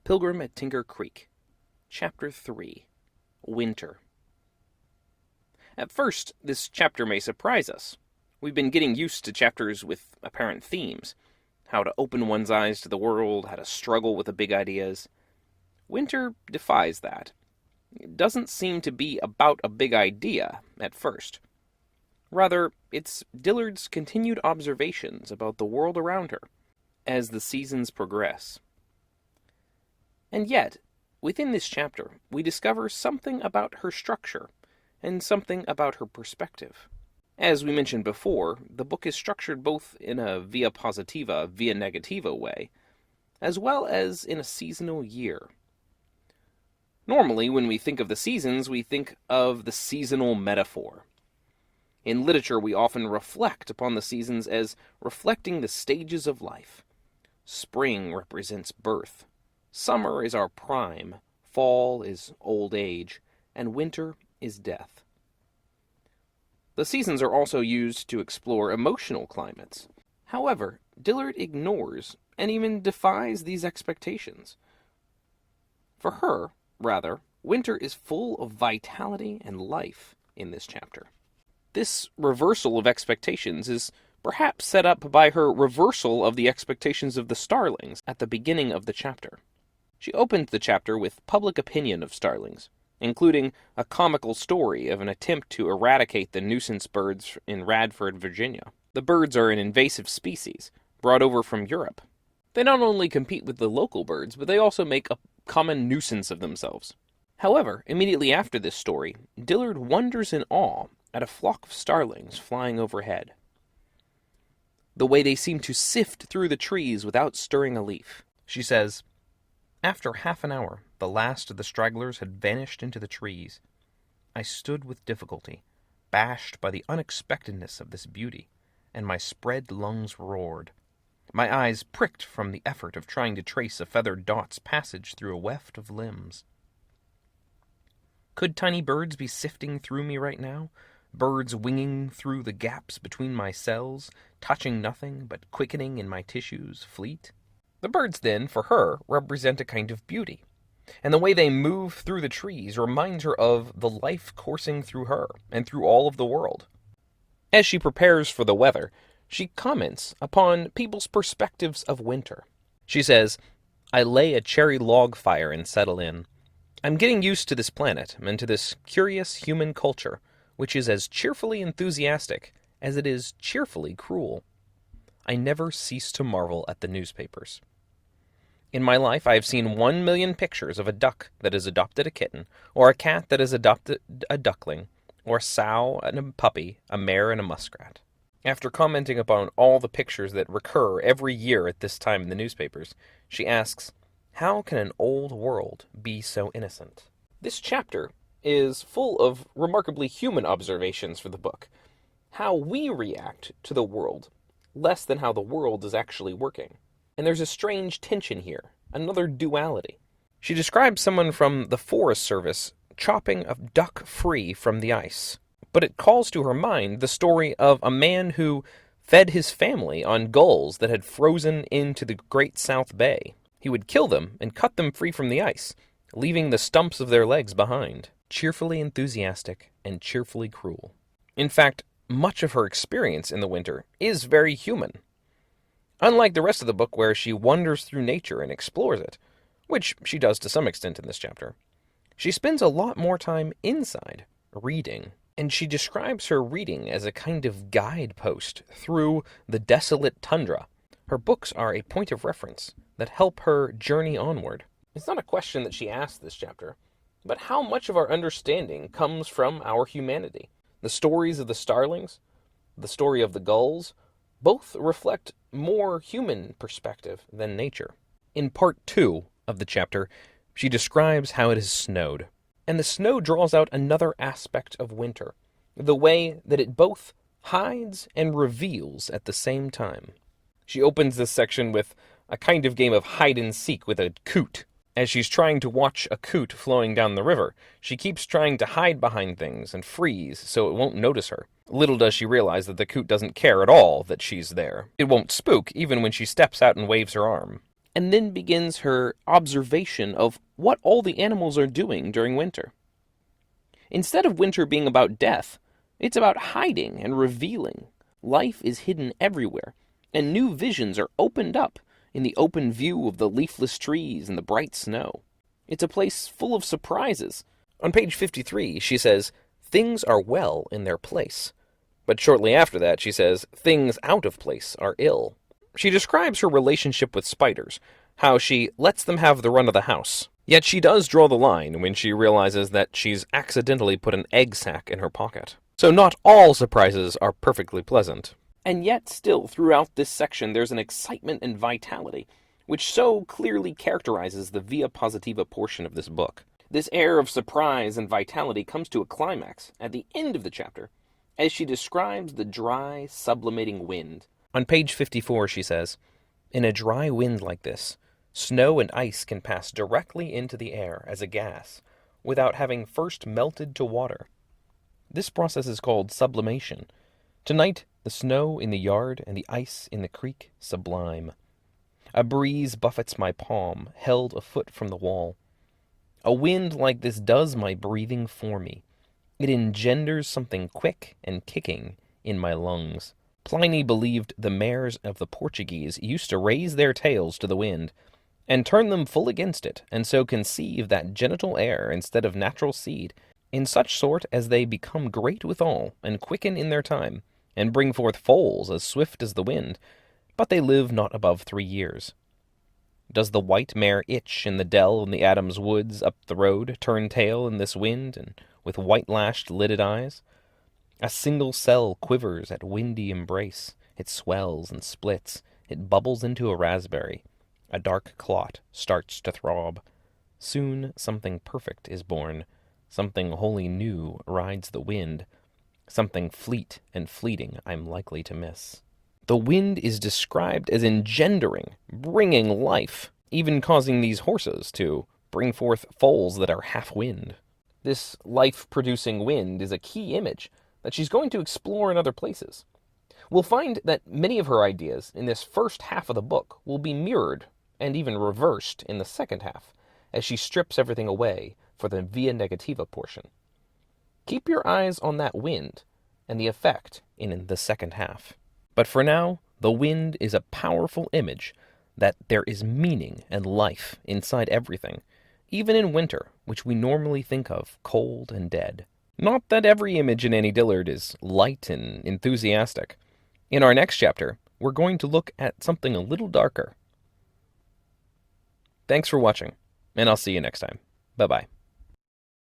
Pilgrim at Tinker Creek, Chapter 3, Winter. At first, this chapter may surprise us. We've been getting used to chapters with apparent themes. How to open one's eyes to the world, how to struggle with the big ideas. Winter defies that. It doesn't seem to be about a big idea at first. Rather, it's Dillard's continued observations about the world around her as the seasons progress. And yet, within this chapter, we discover something about her structure and something about her perspective. As we mentioned before, the book is structured both in a via positiva, via negativa way, as well as in a seasonal year. Normally, when we think of the seasons, we think of the seasonal metaphor. In literature, we often reflect upon the seasons as reflecting the stages of life. Spring represents birth. Summer is our prime, fall is old age, and winter is death. The seasons are also used to explore emotional climates. However, Dillard ignores and even defies these expectations. For her, rather, winter is full of vitality and life in this chapter. This reversal of expectations is perhaps set up by her reversal of the expectations of the Starlings at the beginning of the chapter. She opens the chapter with public opinion of starlings, including a comical story of an attempt to eradicate the nuisance birds in Radford, Virginia. The birds are an invasive species, brought over from Europe. They not only compete with the local birds, but they also make a common nuisance of themselves. However, immediately after this story, Dillard wonders in awe at a flock of starlings flying overhead. The way they seem to sift through the trees without stirring a leaf. She says, "After half an hour, the last of the stragglers had vanished into the trees. I stood with difficulty, bashed by the unexpectedness of this beauty, and my spread lungs roared. My eyes pricked from the effort of trying to trace a feathered dot's passage through a weft of limbs. Could tiny birds be sifting through me right now? Birds winging through the gaps between my cells, touching nothing but quickening in my tissues, fleet? The birds, then, for her, represent a kind of beauty, and the way they move through the trees reminds her of the life coursing through her and through all of the world." As she prepares for the weather, she comments upon people's perspectives of winter. She says, "I lay a cherry log fire and settle in. I'm getting used to this planet and to this curious human culture, which is as cheerfully enthusiastic as it is cheerfully cruel. I never cease to marvel at the newspapers. In my life, I have seen 1,000,000 pictures of a duck that has adopted a kitten, or a cat that has adopted a duckling, or a sow and a puppy, a mare and a muskrat." After commenting upon all the pictures that recur every year at this time in the newspapers, she asks, "How can an old world be so innocent?" This chapter is full of remarkably human observations for the book. How we react to the world, less than how the world is actually working. And there's a strange tension here, another duality. She describes someone from the Forest Service chopping a duck free from the ice, but it calls to her mind the story of a man who fed his family on gulls that had frozen into the Great South Bay. He would kill them and cut them free from the ice, leaving the stumps of their legs behind. Cheerfully enthusiastic and cheerfully cruel. In fact, much of her experience in the winter is very human. Unlike the rest of the book where she wanders through nature and explores it, which she does to some extent in this chapter, she spends a lot more time inside, reading. And she describes her reading as a kind of guidepost through the desolate tundra. Her books are a point of reference that help her journey onward. It's not a question that she asks this chapter, but how much of our understanding comes from our humanity? The stories of the starlings, the story of the gulls, both reflect more human perspective than nature. In part 2 of the chapter, she describes how it has snowed. And the snow draws out another aspect of winter, the way that it both hides and reveals at the same time. She opens this section with a kind of game of hide-and-seek with a coot. As she's trying to watch a coot flowing down the river, she keeps trying to hide behind things and freeze so it won't notice her. Little does she realize that the coot doesn't care at all that she's there. It won't spook even when she steps out and waves her arm. and then begins her observation of what all the animals are doing during winter. Instead of winter being about death, it's about hiding and revealing. Life is hidden everywhere, and new visions are opened up in the open view of the leafless trees and the bright snow. It's a place full of surprises. On page 53, she says, "Things are well in their place." But shortly after that, she says, "Things out of place are ill." She describes her relationship with spiders, how she lets them have the run of the house. Yet she does draw the line when she realizes that she's accidentally put an egg sac in her pocket. So not all surprises are perfectly pleasant. And yet still, throughout this section, there's an excitement and vitality, which so clearly characterizes the via positiva portion of this book. This air of surprise and vitality comes to a climax at the end of the chapter, as she describes the dry, sublimating wind. On page 54, she says, "In a dry wind like this, snow and ice can pass directly into the air as a gas, without having first melted to water. This process is called sublimation. Tonight, the snow in the yard and the ice in the creek sublime. A breeze buffets my palm, held a foot from the wall. A wind like this does my breathing for me. It engenders something quick and kicking in my lungs." Pliny believed the mares of the Portuguese used to raise their tails to the wind, and turn them full against it, and so conceive that genital air instead of natural seed, in such sort as they become great withal, and quicken in their time, and bring forth foals as swift as the wind, but they live not above 3 years. Does the white mare itch in the dell in the Adams woods up the road, turn tail in this wind, and with white-lashed lidded eyes? A single cell quivers at windy embrace, it swells and splits, it bubbles into a raspberry. A dark clot starts to throb. Soon something perfect is born, something wholly new rides the wind, something fleet and fleeting I'm likely to miss. The wind is described as engendering, bringing life, even causing these horses to bring forth foals that are half-wind. This life-producing wind is a key image that she's going to explore in other places. We'll find that many of her ideas in this first half of the book will be mirrored and even reversed in the second half, as she strips everything away for the via negativa portion. Keep your eyes on that wind and the effect in the second half. But for now, the wind is a powerful image that there is meaning and life inside everything, even in winter, which we normally think of cold and dead. Not that every image in Annie Dillard is light and enthusiastic. In our next chapter, we're going to look at something a little darker. Thanks for watching, and I'll see you next time. Bye-bye.